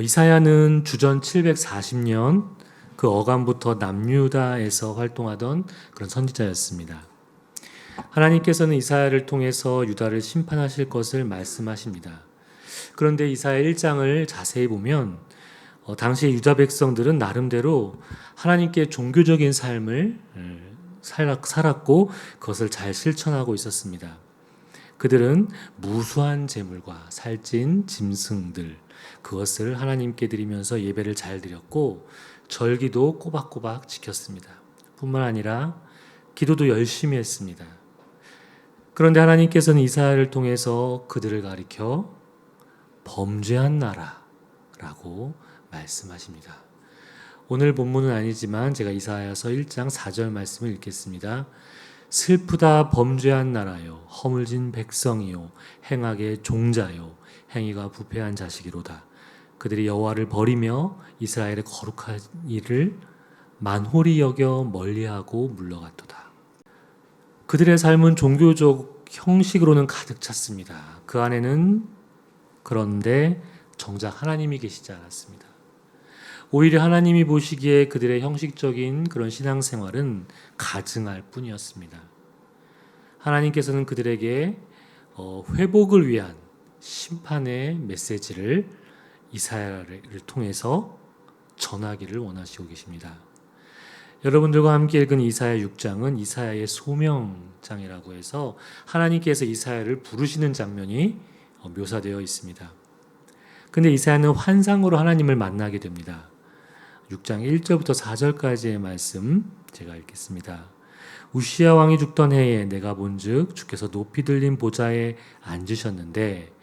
이사야는 주전 740년 그 어간부터 남유다에서 활동하던 그런 선지자였습니다. 하나님께서는 이사야를 통해서 유다를 심판하실 것을 말씀하십니다. 그런데 이사야 1장을 자세히 보면 당시의 유다 백성들은 나름대로 하나님께 종교적인 삶을 살았고 그것을 잘 실천하고 있었습니다. 그들은 무수한 제물과 살찐 짐승들 그것을 하나님께 드리면서 예배를 잘 드렸고 절기도 꼬박꼬박 지켰습니다. 뿐만 아니라 기도도 열심히 했습니다. 그런데 하나님께서는 이사야를 통해서 그들을 가리켜 범죄한 나라라고 말씀하십니다. 오늘 본문은 아니지만 제가 이사야서 1장 4절 말씀을 읽겠습니다. 슬프다 범죄한 나라요 허물진 백성이요 행악의 종자요 행위가 부패한 자식이로다. 그들이 여호와를 버리며 이스라엘의 거룩한 일을 만홀히 여겨 멀리하고 물러갔도다. 그들의 삶은 종교적 형식으로는 가득 찼습니다. 그 안에는 그런데 정작 하나님이 계시지 않았습니다. 오히려 하나님이 보시기에 그들의 형식적인 그런 신앙생활은 가증할 뿐이었습니다. 하나님께서는 그들에게 회복을 위한 심판의 메시지를 이사야를 통해서 전하기를 원하시고 계십니다. 여러분들과 함께 읽은 이사야 6장은 이사야의 소명장이라고 해서 하나님께서 이사야를 부르시는 장면이 묘사되어 있습니다. 근데 이사야는 환상으로 하나님을 만나게 됩니다. 6장 1절부터 4절까지의 말씀 제가 읽겠습니다. 우시야 왕이 죽던 해에 내가 본즉 주께서 높이 들린 보좌에 앉으셨는데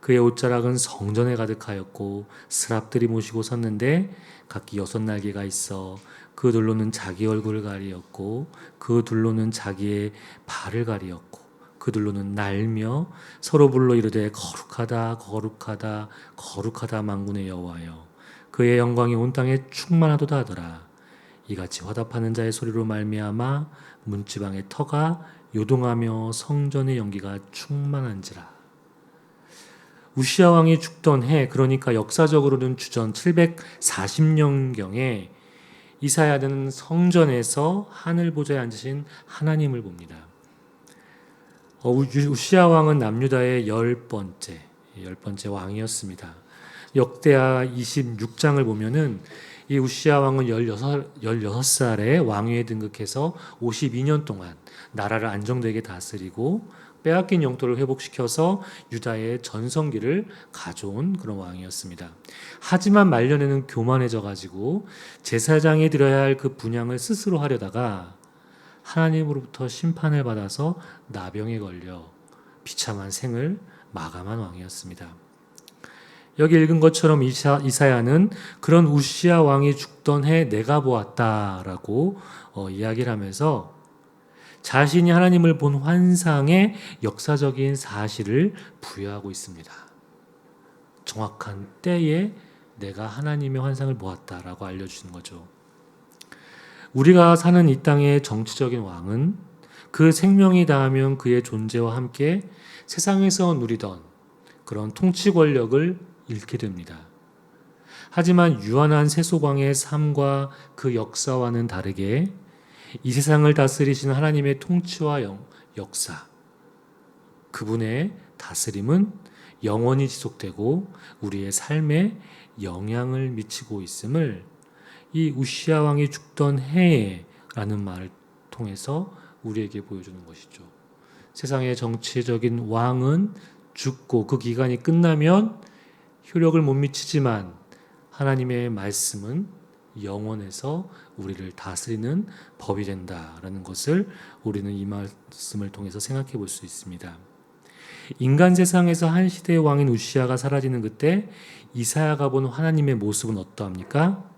그의 옷자락은 성전에 가득하였고 스랍들이 모시고 섰는데 각기 6날개가 있어 그 둘로는 자기 얼굴을 가리었고 그 둘로는 자기의 발을 가리었고 그 둘로는 날며 서로 불러 이르되 거룩하다 거룩하다 거룩하다 만군의 여호와여 그의 영광이 온 땅에 충만하도다 하더라. 이같이 화답하는 자의 소리로 말미암아 문지방의 터가 요동하며 성전의 연기가 충만한지라. 우시야 왕이 죽던 해, 그러니까 역사적으로는 주전 740년경에 이사야는 성전에서 하늘 보좌에 앉으신 하나님을 봅니다. 우시야 왕은 남유다의 열 번째 왕이었습니다. 역대하 26장을 보면은 이 우시야 왕은 16살에 왕위에 등극해서 52년 동안 나라를 안정되게 다스리고 빼앗긴 영토를 회복시켜서 유다의 전성기를 가져온 그런 왕이었습니다. 하지만 말년에는 교만해져 가지고 제사장이 드려야 할 그 분향을 스스로 하려다가 하나님으로부터 심판을 받아서 나병에 걸려 비참한 생을 마감한 왕이었습니다. 여기 읽은 것처럼 이사야는 그런 우시야 왕이 죽던 해 내가 보았다라고 이야기를 하면서 자신이 하나님을 본 환상의 역사적인 사실을 부여하고 있습니다. 정확한 때에 내가 하나님의 환상을 보았다라고 알려주는 거죠. 우리가 사는 이 땅의 정치적인 왕은 그 생명이 닿으면 그의 존재와 함께 세상에서 누리던 그런 통치 권력을 잃게 됩니다. 하지만 유한한 세속왕의 삶과 그 역사와는 다르게 이 세상을 다스리시는 하나님의 통치와 역사, 그분의 다스림은 영원히 지속되고 우리의 삶에 영향을 미치고 있음을 이 우시야 왕이 죽던 해에 라는 말을 통해서 우리에게 보여주는 것이죠. 세상의 정치적인 왕은 죽고 그 기간이 끝나면 효력을 못 미치지만 하나님의 말씀은 영원해서 우리를 다스리는 법이 된다라는 것을 우리는 이 말씀을 통해서 생각해 볼 수 있습니다. 인간 세상에서 한 시대의 왕인 우시야가 사라지는 그때 이사야가 본 하나님의 모습은 어떠합니까?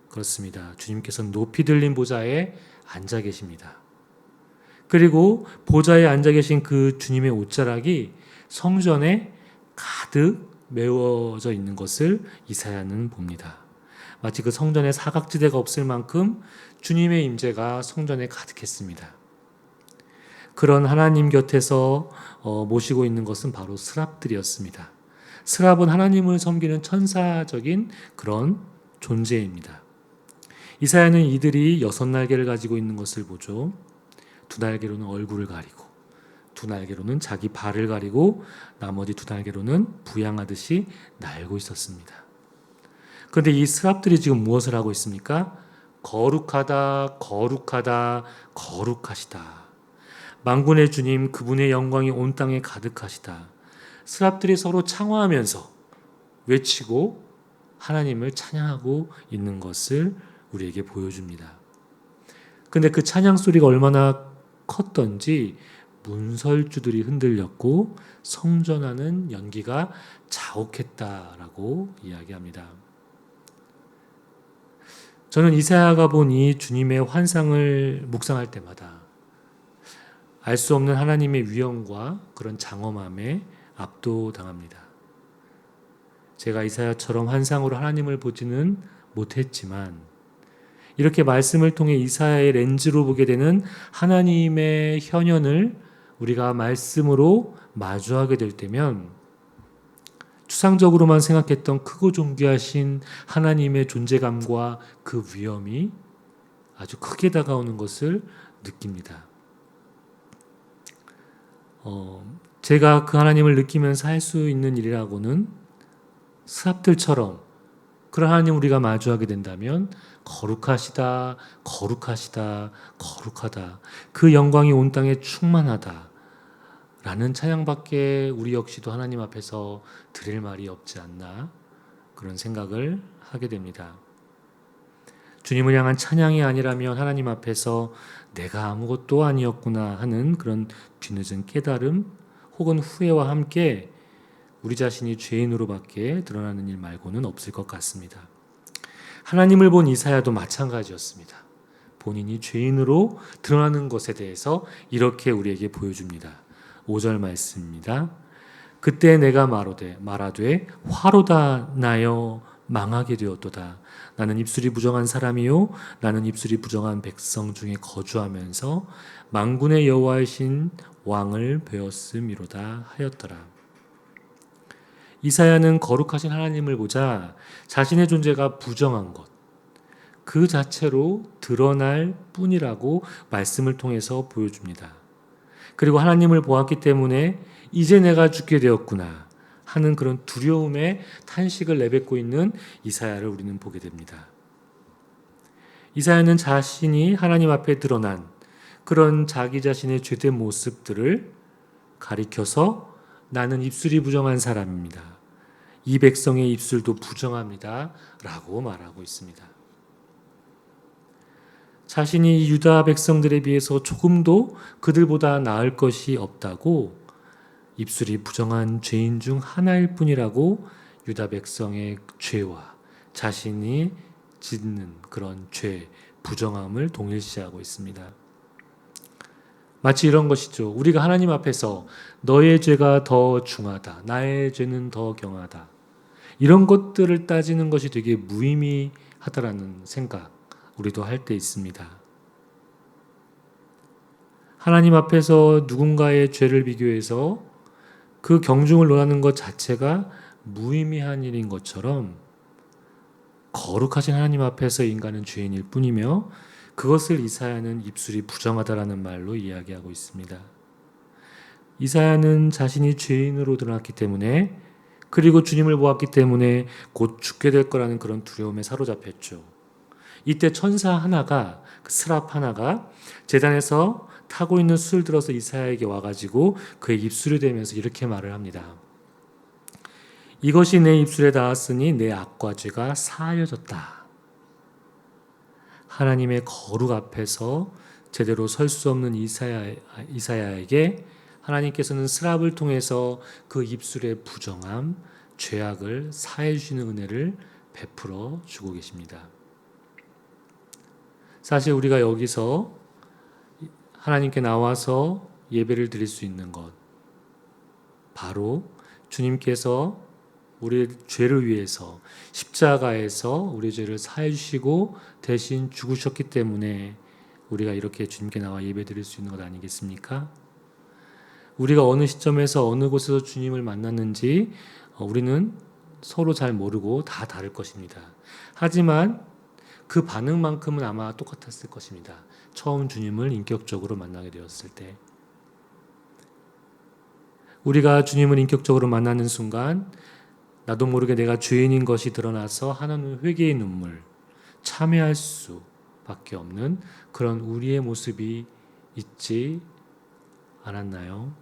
그렇습니다. 주님께서는 높이 들린 보좌에 앉아 계십니다. 그리고 보좌에 앉아 계신 그 주님의 옷자락이 성전에 가득 메워져 있는 것을 이사야는 봅니다. 마치 그 성전에 사각지대가 없을 만큼 주님의 임재가 성전에 가득했습니다. 그런 하나님 곁에서 모시고 있는 것은 바로 스랍들이었습니다. 스랍은 하나님을 섬기는 천사적인 그런 존재입니다. 이사야는 이들이 6날개를 가지고 있는 것을 보죠. 2날개로는 얼굴을 가리고 2날개로는 자기 발을 가리고 나머지 2날개로는 부양하듯이 날고 있었습니다. 그런데 이 스랍들이 지금 무엇을 하고 있습니까? 거룩하다, 거룩하다, 거룩하시다. 만군의 주님, 그분의 영광이 온 땅에 가득하시다. 스랍들이 서로 창화하면서 외치고 하나님을 찬양하고 있는 것을 우리에게 보여줍니다. 근데 그 찬양 소리가 얼마나 컸던지 문설주들이 흔들렸고 성전 안은 연기가 자욱했다라고 이야기합니다. 저는 이사야가 본 이 주님의 환상을 묵상할 때마다 알 수 없는 하나님의 위엄과 그런 장엄함에 압도당합니다. 제가 이사야처럼 환상으로 하나님을 보지는 못했지만 이렇게 말씀을 통해 이사야의 렌즈로 보게 되는 하나님의 현현을 우리가 말씀으로 마주하게 될 때면 추상적으로만 생각했던 크고 존귀하신 하나님의 존재감과 그 위엄이 아주 크게 다가오는 것을 느낍니다. 제가 그 하나님을 느끼면서 할 수 있는 일이라고는 스랍들처럼 그런 하나님 우리가 마주하게 된다면 거룩하시다, 거룩하시다, 거룩하다. 그 영광이 온 땅에 충만하다. 라는 찬양밖에 우리 역시도 하나님 앞에서 드릴 말이 없지 않나 그런 생각을 하게 됩니다. 주님을 향한 찬양이 아니라면 하나님 앞에서 내가 아무것도 아니었구나 하는 그런 뒤늦은 깨달음 혹은 후회와 함께 우리 자신이 죄인으로밖에 드러나는 일 말고는 없을 것 같습니다. 하나님을 본 이사야도 마찬가지였습니다. 본인이 죄인으로 드러나는 것에 대해서 이렇게 우리에게 보여줍니다. 5절 말씀입니다. 그때 내가 말하되 화로다 나여 망하게 되었도다. 나는 입술이 부정한 사람이요 나는 입술이 부정한 백성 중에 거주하면서 만군의 여호와이신 왕을 배웠음이로다 하였더라. 이사야는 거룩하신 하나님을 보자 자신의 존재가 부정한 것 그 자체로 드러날 뿐이라고 말씀을 통해서 보여줍니다. 그리고 하나님을 보았기 때문에 이제 내가 죽게 되었구나 하는 그런 두려움의 탄식을 내뱉고 있는 이사야를 우리는 보게 됩니다. 이사야는 자신이 하나님 앞에 드러난 그런 자기 자신의 죄된 모습들을 가리켜서 나는 입술이 부정한 사람입니다. 이 백성의 입술도 부정합니다. 라고 말하고 있습니다. 자신이 유다 백성들에 비해서 조금도 그들보다 나을 것이 없다고 입술이 부정한 죄인 중 하나일 뿐이라고 유다 백성의 죄와 자신이 짓는 그런 죄, 부정함을 동일시하고 있습니다. 마치 이런 것이죠. 우리가 하나님 앞에서 너의 죄가 더 중하다. 나의 죄는 더 경하다. 이런 것들을 따지는 것이 되게 무의미하다라는 생각 우리도 할 때 있습니다. 하나님 앞에서 누군가의 죄를 비교해서 그 경중을 논하는 것 자체가 무의미한 일인 것처럼 거룩하신 하나님 앞에서 인간은 죄인일 뿐이며 그것을 이사야는 입술이 부정하다라는 말로 이야기하고 있습니다. 이사야는 자신이 죄인으로 드러났기 때문에 그리고 주님을 보았기 때문에 곧 죽게 될 거라는 그런 두려움에 사로잡혔죠. 이때 천사 하나가 스랍 하나가 제단에서 타고 있는 술 들어서 이사야에게 와가지고 그의 입술을 대면서 이렇게 말을 합니다. 이것이 내 입술에 닿았으니 내 악과 죄가 사하여졌다. 하나님의 거룩 앞에서 제대로 설 수 없는 이사야에게 하나님께서는 스랍을 통해서 그 입술의 부정함, 죄악을 사해 주시는 은혜를 베풀어 주고 계십니다. 사실 우리가 여기서 하나님께 나와서 예배를 드릴 수 있는 것 바로 주님께서 우리의 죄를 위해서 십자가에서 우리의 죄를 사해 주시고 대신 죽으셨기 때문에 우리가 이렇게 주님께 나와 예배 드릴 수 있는 것 아니겠습니까? 우리가 어느 시점에서 어느 곳에서 주님을 만났는지 우리는 서로 잘 모르고 다 다를 것입니다. 하지만 그 반응만큼은 아마 똑같았을 것입니다. 처음 주님을 인격적으로 만나게 되었을 때. 우리가 주님을 인격적으로 만나는 순간 나도 모르게 내가 죄인인 것이 드러나서 하나님 회개의 눈물, 참회할 수밖에 없는 그런 우리의 모습이 있지 않았나요?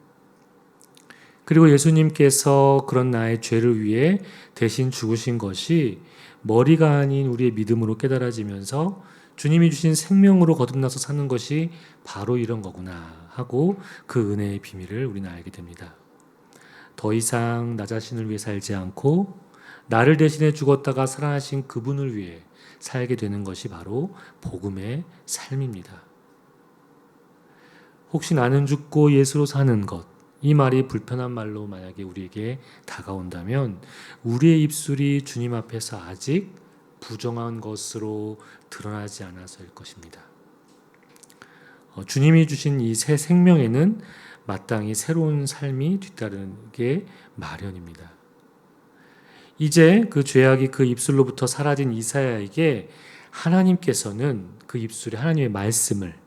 그리고 예수님께서 그런 나의 죄를 위해 대신 죽으신 것이 머리가 아닌 우리의 믿음으로 깨달아지면서 주님이 주신 생명으로 거듭나서 사는 것이 바로 이런 거구나 하고 그 은혜의 비밀을 우리는 알게 됩니다. 더 이상 나 자신을 위해 살지 않고 나를 대신해 죽었다가 살아나신 그분을 위해 살게 되는 것이 바로 복음의 삶입니다. 혹시 나는 죽고 예수로 사는 것, 이 말이 불편한 말로 만약에 우리에게 다가온다면 우리의 입술이 주님 앞에서 아직 부정한 것으로 드러나지 않아서일 것입니다. 주님이 주신 이 새 생명에는 마땅히 새로운 삶이 뒤따르게 마련입니다. 이제 그 죄악이 그 입술로부터 사라진 이사야에게 하나님께서는 그 입술에 하나님의 말씀을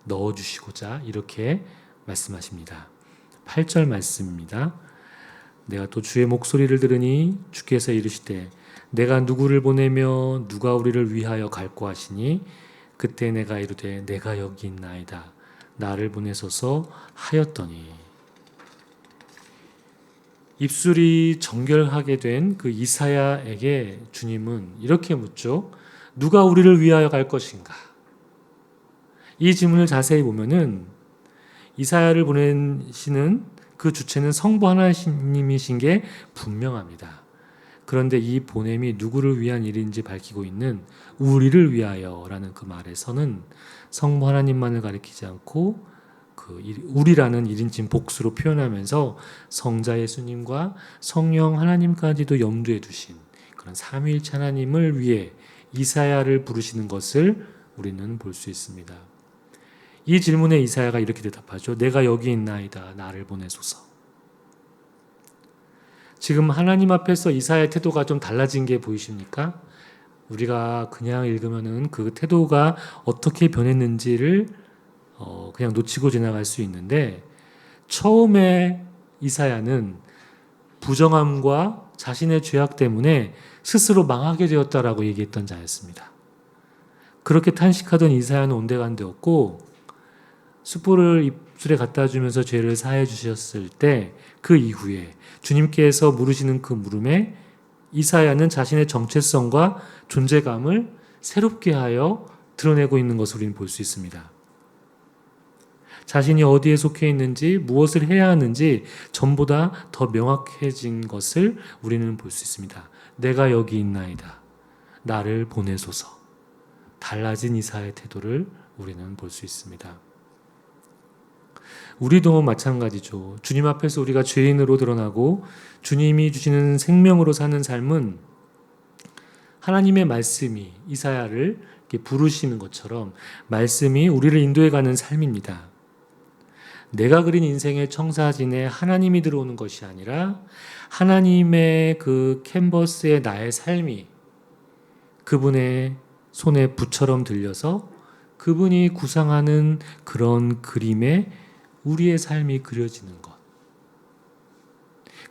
넣어주시고자 이렇게 말씀하십니다. 8절 말씀입니다. 내가 또 주의 목소리를 들으니 주께서 이르시되 내가 누구를 보내며 누가 우리를 위하여 갈고 하시니 그때 내가 이르되 내가 여기 있나이다 나를 보내소서 하였더니. 입술이 정결하게 된 그 이사야에게 주님은 이렇게 묻죠. 누가 우리를 위하여 갈 것인가? 이 질문을 자세히 보면은 이사야를 보내시는 그 주체는 성부 하나님이신 게 분명합니다. 그런데 이 보냄이 누구를 위한 일인지 밝히고 있는 우리를 위하여라는 그 말에서는 성부 하나님만을 가리키지 않고 그 우리라는 1인칭 복수로 표현하면서 성자 예수님과 성령 하나님까지도 염두에 두신 그런 삼위일체 하나님을 위해 이사야를 부르시는 것을 우리는 볼 수 있습니다. 이 질문에 이사야가 이렇게 대답하죠. 내가 여기 있나이다. 나를 보내소서. 지금 하나님 앞에서 이사야의 태도가 좀 달라진 게 보이십니까? 우리가 그냥 읽으면은 그 태도가 어떻게 변했는지를 그냥 놓치고 지나갈 수 있는데 처음에 이사야는 부정함과 자신의 죄악 때문에 스스로 망하게 되었다라고 얘기했던 자였습니다. 그렇게 탄식하던 이사야는 온데간데 없고 숯불을 입술에 갖다 주면서 죄를 사해 주셨을 때 그 이후에 주님께서 물으시는 그 물음에 이사야는 자신의 정체성과 존재감을 새롭게 하여 드러내고 있는 것을 우리는 볼 수 있습니다. 자신이 어디에 속해 있는지 무엇을 해야 하는지 전보다 더 명확해진 것을 우리는 볼 수 있습니다. 내가 여기 있나이다. 나를 보내소서. 달라진 이사야의 태도를 우리는 볼 수 있습니다. 우리도 마찬가지죠. 주님 앞에서 우리가 죄인으로 드러나고 주님이 주시는 생명으로 사는 삶은 하나님의 말씀이 이사야를 이렇게 부르시는 것처럼 말씀이 우리를 인도해가는 삶입니다. 내가 그린 인생의 청사진에 하나님이 들어오는 것이 아니라 하나님의 그 캔버스에 나의 삶이 그분의 손에 붓처럼 들려서 그분이 구상하는 그런 그림에 우리의 삶이 그려지는 것.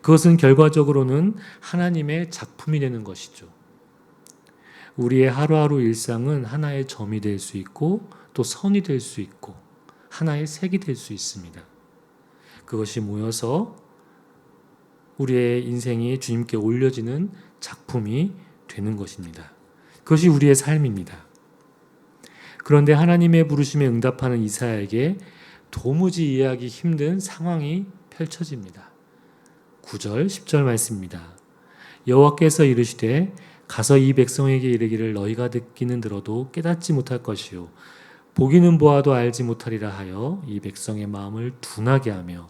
그것은 결과적으로는 하나님의 작품이 되는 것이죠. 우리의 하루하루 일상은 하나의 점이 될 수 있고 또 선이 될 수 있고 하나의 색이 될 수 있습니다. 그것이 모여서 우리의 인생이 주님께 올려지는 작품이 되는 것입니다. 그것이 우리의 삶입니다. 그런데 하나님의 부르심에 응답하는 이사야에게 도무지 이해하기 힘든 상황이 펼쳐집니다. 9절, 10절 말씀입니다. 여호와께서 이르시되 가서 이 백성에게 이르기를 너희가 듣기는 들어도 깨닫지 못할 것이요 보기는 보아도 알지 못하리라 하여 이 백성의 마음을 둔하게 하며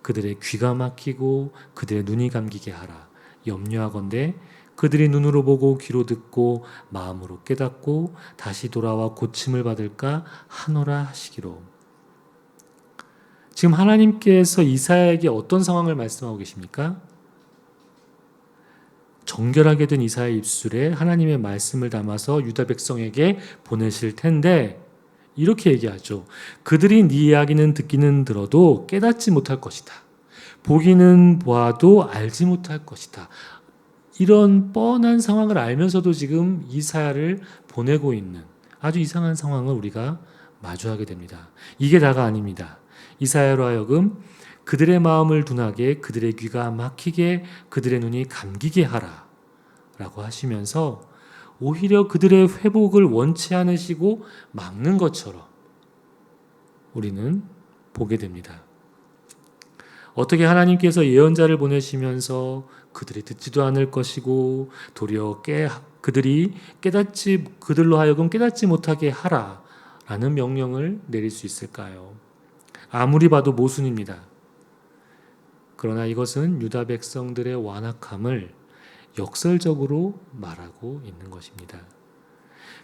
그들의 귀가 막히고 그들의 눈이 감기게 하라. 염려하건대 그들이 눈으로 보고 귀로 듣고 마음으로 깨닫고 다시 돌아와 고침을 받을까 하노라 하시기로. 지금 하나님께서 이사야에게 어떤 상황을 말씀하고 계십니까? 정결하게 된 이사야의 입술에 하나님의 말씀을 담아서 유다 백성에게 보내실 텐데 이렇게 얘기하죠. 그들이 네 이야기는 듣기는 들어도 깨닫지 못할 것이다. 보기는 보아도 알지 못할 것이다. 이런 뻔한 상황을 알면서도 지금 이사야를 보내고 있는 아주 이상한 상황을 우리가 마주하게 됩니다. 이게 다가 아닙니다. 이사야로 하여금 그들의 마음을 둔하게, 그들의 귀가 막히게, 그들의 눈이 감기게 하라 라고 하시면서 오히려 그들의 회복을 원치 않으시고 막는 것처럼 우리는 보게 됩니다. 어떻게 하나님께서 예언자를 보내시면서 그들이 듣지도 않을 것이고 도리어 그들로 하여금 깨닫지 못하게 하라라는 명령을 내릴 수 있을까요? 아무리 봐도 모순입니다. 그러나 이것은 유다 백성들의 완악함을 역설적으로 말하고 있는 것입니다.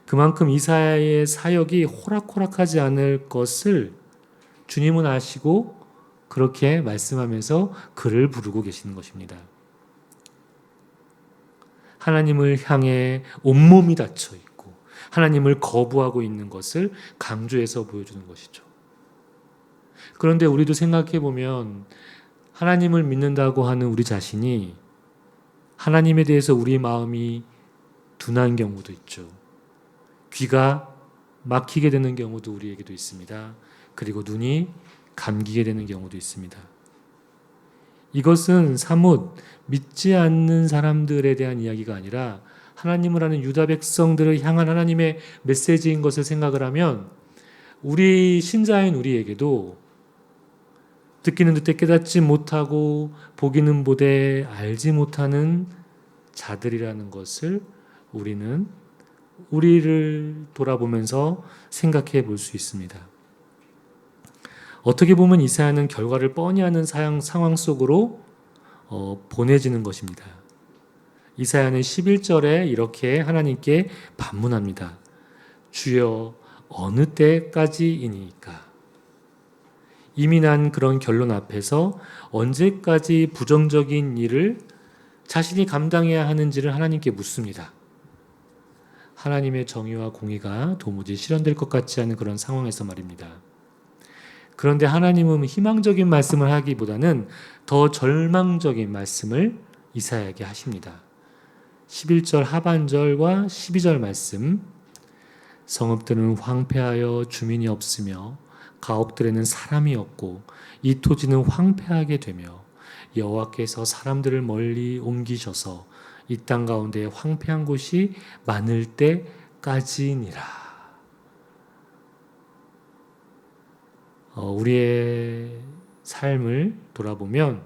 그만큼 이사야의 사역이 호락호락하지 않을 것을 주님은 아시고 그렇게 말씀하면서 그를 부르고 계시는 것입니다. 하나님을 향해 온몸이 닫혀 있고 하나님을 거부하고 있는 것을 강조해서 보여주는 것이죠. 그런데 우리도 생각해 보면 하나님을 믿는다고 하는 우리 자신이 하나님에 대해서 우리 마음이 둔한 경우도 있죠. 귀가 막히게 되는 경우도 우리에게도 있습니다. 그리고 눈이 감기게 되는 경우도 있습니다. 이것은 사뭇 믿지 않는 사람들에 대한 이야기가 아니라 하나님을 아는 유다 백성들을 향한 하나님의 메시지인 것을 생각을 하면 우리 신자인 우리에게도 듣기는 듣되 깨닫지 못하고 보기는 보되 알지 못하는 자들이라는 것을 우리를 돌아보면서 생각해 볼 수 있습니다. 어떻게 보면 이사야는 결과를 뻔히 아는 상황 속으로 보내지는 것입니다. 이사야는 11절에 이렇게 하나님께 반문합니다. 주여 어느 때까지이니까? 이미 난 그런 결론 앞에서 언제까지 부정적인 일을 자신이 감당해야 하는지를 하나님께 묻습니다. 하나님의 정의와 공의가 도무지 실현될 것 같지 않은 그런 상황에서 말입니다. 그런데 하나님은 희망적인 말씀을 하기보다는 더 절망적인 말씀을 이사야에게 하십니다. 11절 하반절과 12절 말씀, 성읍들은 황폐하여 주민이 없으며 가옥들에는 사람이 없고 이 토지는 황폐하게 되며 여호와께서 사람들을 멀리 옮기셔서 이 땅 가운데 황폐한 곳이 많을 때까지니라. 우리의 삶을 돌아보면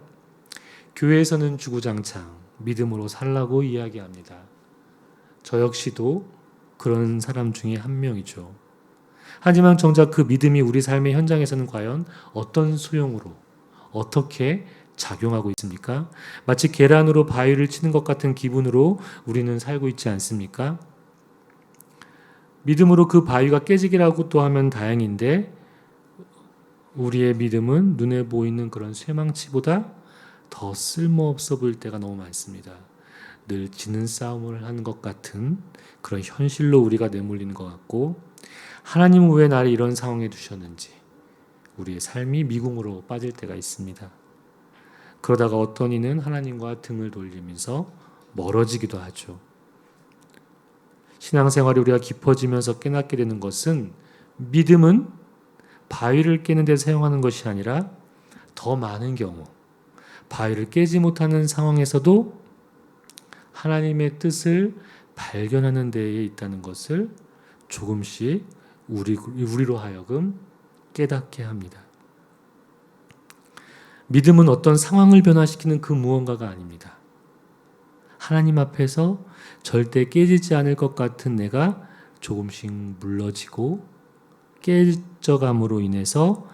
교회에서는 주구장창 믿음으로 살라고 이야기합니다. 저 역시도 그런 사람 중에 한 명이죠. 하지만 정작 그 믿음이 우리 삶의 현장에서는 과연 어떤 소용으로 어떻게 작용하고 있습니까? 마치 계란으로 바위를 치는 것 같은 기분으로 우리는 살고 있지 않습니까? 믿음으로 그 바위가 깨지기라고 또 하면 다행인데 우리의 믿음은 눈에 보이는 그런 쇠망치보다 더 쓸모없어 보일 때가 너무 많습니다. 늘 지는 싸움을 하는 것 같은 그런 현실로 우리가 내몰리는 것 같고 하나님은 왜 나를 이런 상황에 두셨는지 우리의 삶이 미궁으로 빠질 때가 있습니다. 그러다가 어떤 이는 하나님과 등을 돌리면서 멀어지기도 하죠. 신앙생활이 우리가 깊어지면서 깨닫게 되는 것은 믿음은 바위를 깨는 데 사용하는 것이 아니라 더 많은 경우 바위를 깨지 못하는 상황에서도 하나님의 뜻을 발견하는 데에 있다는 것을 조금씩 우리로 하여금 깨닫게 합니다. 믿음은 어떤 상황을 변화시키는 그 무언가가 아닙니다. 하나님 앞에서 절대 깨지지 않을 것 같은 내가 조금씩 물러지고 깨져감으로 인해서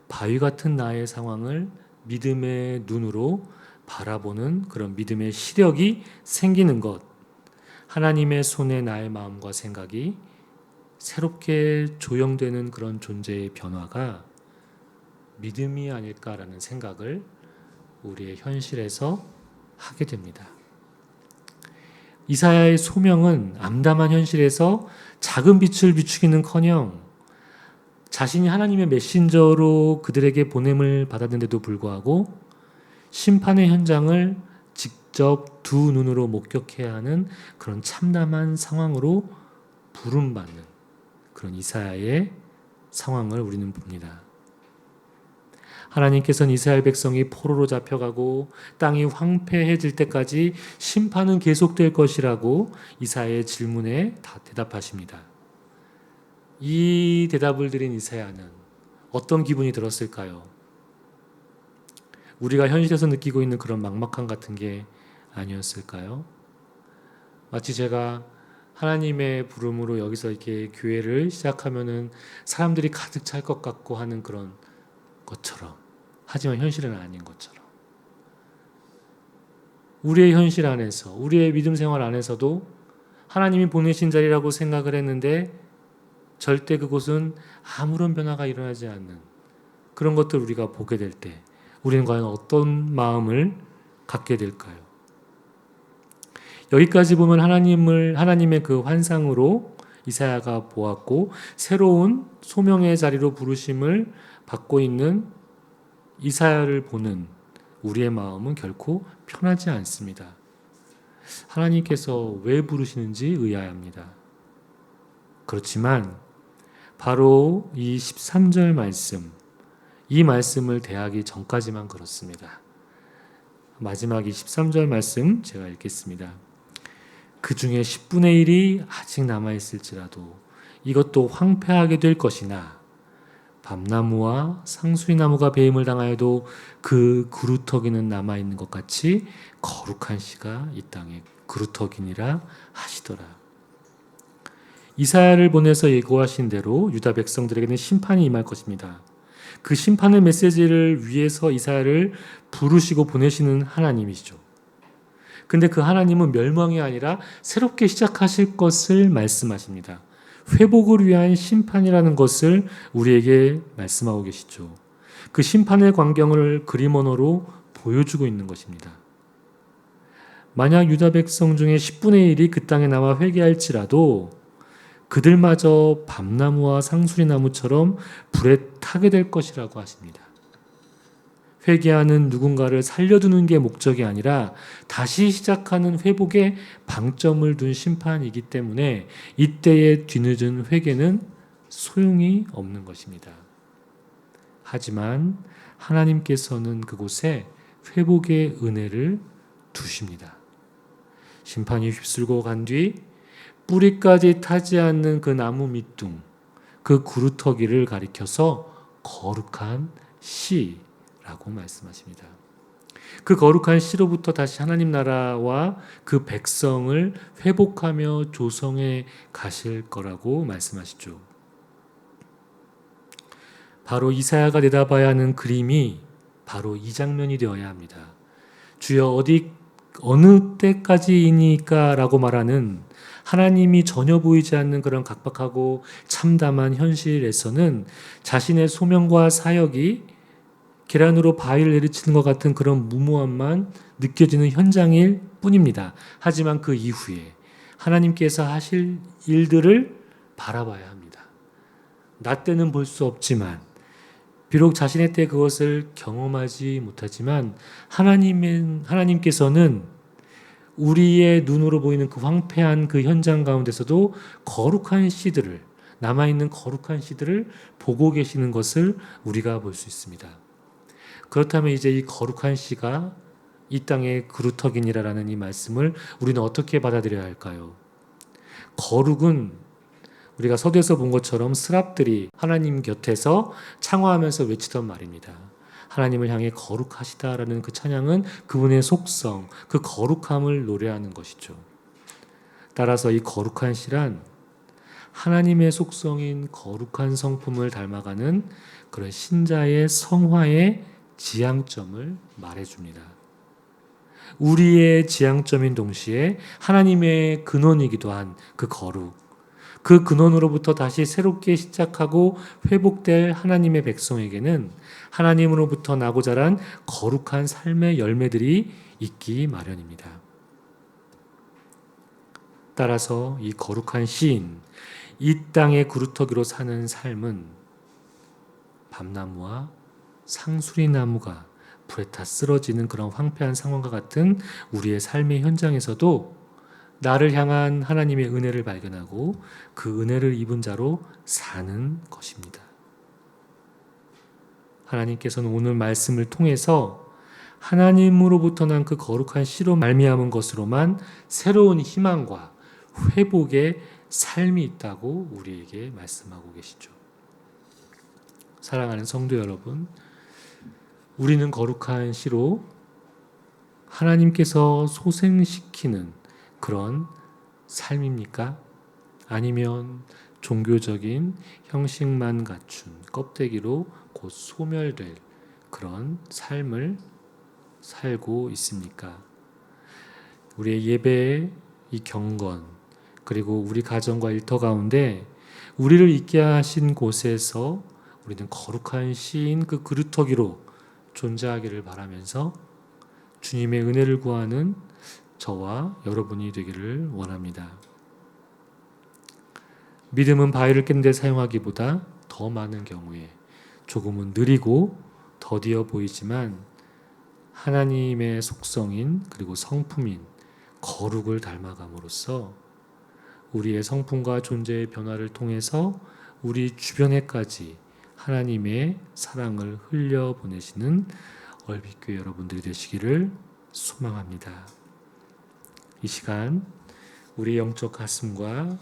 바위 같은 나의 상황을 믿음의 눈으로 바라보는 그런 믿음의 시력이 생기는 것, 하나님의 손에 나의 마음과 생각이 새롭게 조형되는 그런 존재의 변화가 믿음이 아닐까라는 생각을 우리의 현실에서 하게 됩니다. 이사야의 소명은 암담한 현실에서 작은 빛을 비추기는커녕 자신이 하나님의 메신저로 그들에게 보냄을 받았는데도 불구하고 심판의 현장을 직접 두 눈으로 목격해야 하는 그런 참담한 상황으로 부름받는 그런 이사야의 상황을 우리는 봅니다. 하나님께서는 이스라엘 백성이 포로로 잡혀가고 땅이 황폐해질 때까지 심판은 계속될 것이라고 이사야의 질문에 다 대답하십니다. 이 대답을 드린 이사야는 어떤 기분이 들었을까요? 우리가 현실에서 느끼고 있는 그런 막막함 같은 게 아니었을까요? 마치 제가 하나님의 부름으로 여기서 이렇게 교회를 시작하면은 사람들이 가득 찰 것 같고 하는 그런 것처럼, 하지만 현실은 아닌 것처럼, 우리의 현실 안에서, 우리의 믿음 생활 안에서도 하나님이 보내신 자리라고 생각을 했는데 절대 그곳은 아무런 변화가 일어나지 않는 그런 것들을 우리가 보게 될 때 우리는 과연 어떤 마음을 갖게 될까요? 여기까지 보면 하나님의 그 환상으로 이사야가 보았고 새로운 소명의 자리로 부르심을 받고 있는 이사야를 보는 우리의 마음은 결코 편하지 않습니다. 하나님께서 왜 부르시는지 의아합니다. 그렇지만 바로 이 13절 말씀, 이 말씀을 대하기 전까지만 그렇습니다. 마지막 이 13절 말씀 제가 읽겠습니다. 그 중에 10분의 1이 아직 남아있을지라도 이것도 황폐하게 될 것이나 밤나무와 상수리나무가 배임을 당하여도 그 그루터기는 남아있는 것 같이 거룩한 씨가 이 땅에 그루터기니라 하시더라. 이사야를 보내서 예고하신 대로 유다 백성들에게는 심판이 임할 것입니다. 그 심판의 메시지를 위해서 이사야를 부르시고 보내시는 하나님이시죠. 근데 그 하나님은 멸망이 아니라 새롭게 시작하실 것을 말씀하십니다. 회복을 위한 심판이라는 것을 우리에게 말씀하고 계시죠. 그 심판의 광경을 그림 언어로 보여주고 있는 것입니다. 만약 유다 백성 중에 10분의 1이 그 땅에 남아 회개할지라도 그들마저 밤나무와 상수리나무처럼 불에 타게 될 것이라고 하십니다. 회개하는 누군가를 살려두는 게 목적이 아니라 다시 시작하는 회복에 방점을 둔 심판이기 때문에 이때의 뒤늦은 회개는 소용이 없는 것입니다. 하지만 하나님께서는 그곳에 회복의 은혜를 두십니다. 심판이 휩쓸고 간 뒤 뿌리까지 타지 않는 그 나무 밑둥, 그 구루터기를 가리켜서 거룩한 씨라고 말씀하십니다. 그 거룩한 씨로부터 다시 하나님 나라와 그 백성을 회복하며 조성해 가실 거라고 말씀하시죠. 바로 이사야가 내다봐야 하는 그림이 바로 이 장면이 되어야 합니다. 주여 어느 때까지이니까 라고 말하는 하나님이 전혀 보이지 않는 그런 각박하고 참담한 현실에서는 자신의 소명과 사역이 계란으로 바위를 내리치는 것 같은 그런 무모함만 느껴지는 현장일 뿐입니다. 하지만 그 이후에 하나님께서 하실 일들을 바라봐야 합니다. 나 때는 볼 수 없지만 비록 자신의 때 그것을 경험하지 못하지만 하나님께서는 우리의 눈으로 보이는 그 황폐한 그 현장 가운데서도 거룩한 씨들을, 남아있는 거룩한 씨들을 보고 계시는 것을 우리가 볼 수 있습니다. 그렇다면 이제 이 거룩한 씨가 이 땅의 그루터기니라라는 이 말씀을 우리는 어떻게 받아들여야 할까요? 거룩은 우리가 서두에서 본 것처럼 스랍들이 하나님 곁에서 창화하면서 외치던 말입니다. 하나님을 향해 거룩하시다라는 그 찬양은 그분의 속성, 그 거룩함을 노래하는 것이죠. 따라서 이 거룩한 씨란 하나님의 속성인 거룩한 성품을 닮아가는 그런 신자의 성화의 지향점을 말해줍니다. 우리의 지향점인 동시에 하나님의 근원이기도 한 그 거룩, 그 근원으로부터 다시 새롭게 시작하고 회복될 하나님의 백성에게는 하나님으로부터 나고 자란 거룩한 삶의 열매들이 있기 마련입니다. 따라서 이 거룩한 시인, 이 땅의 구루터기로 사는 삶은 밤나무와 상수리나무가 불에 타 쓰러지는 그런 황폐한 상황과 같은 우리의 삶의 현장에서도 나를 향한 하나님의 은혜를 발견하고 그 은혜를 입은 자로 사는 것입니다. 하나님께서는 오늘 말씀을 통해서 하나님으로부터 난 그 거룩한 씨로 말미암은 것으로만 새로운 희망과 회복의 삶이 있다고 우리에게 말씀하고 계시죠. 사랑하는 성도 여러분, 우리는 거룩한 씨로 하나님께서 소생시키는 그런 삶입니까? 아니면 종교적인 형식만 갖춘 껍데기로 곧 소멸될 그런 삶을 살고 있습니까? 우리의 예배의 이 경건, 그리고 우리 가정과 일터 가운데 우리를 있게 하신 곳에서 우리는 거룩한 시인 그 그루터기로 존재하기를 바라면서 주님의 은혜를 구하는 저와 여러분이 되기를 원합니다. 믿음은 바위를 깬 데 사용하기보다 더 많은 경우에 조금은 느리고 더디어 보이지만 하나님의 속성인 그리고 성품인 거룩을 닮아감으로써 우리의 성품과 존재의 변화를 통해서 우리 주변에까지 하나님의 사랑을 흘려보내시는 얼빛교회 여러분들이 되시기를 소망합니다. 이 시간 우리의 영적 가슴과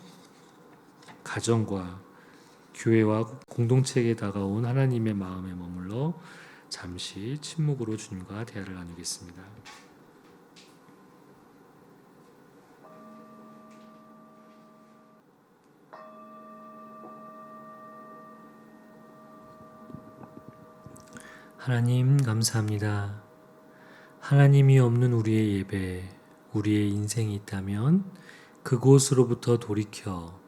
가정과 교회와 공동체에 다가온 하나님의 마음에 머물러 잠시 침묵으로 주님과 대화를 나누겠습니다. 하나님 감사합니다. 하나님이 없는 우리의 예배, 우리의 인생이 있다면 그곳으로부터 돌이켜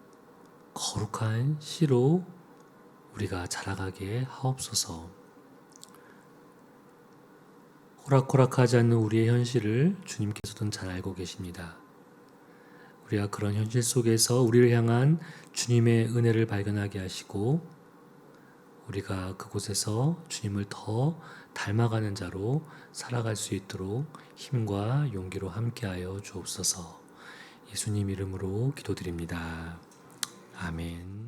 거룩한 씨로 우리가 자라가게 하옵소서. 호락호락하지 않는 우리의 현실을 주님께서는 잘 알고 계십니다. 우리가 그런 현실 속에서 우리를 향한 주님의 은혜를 발견하게 하시고 우리가 그곳에서 주님을 더 닮아가는 자로 살아갈 수 있도록 힘과 용기로 함께하여 주옵소서. 예수님 이름으로 기도드립니다. 아멘.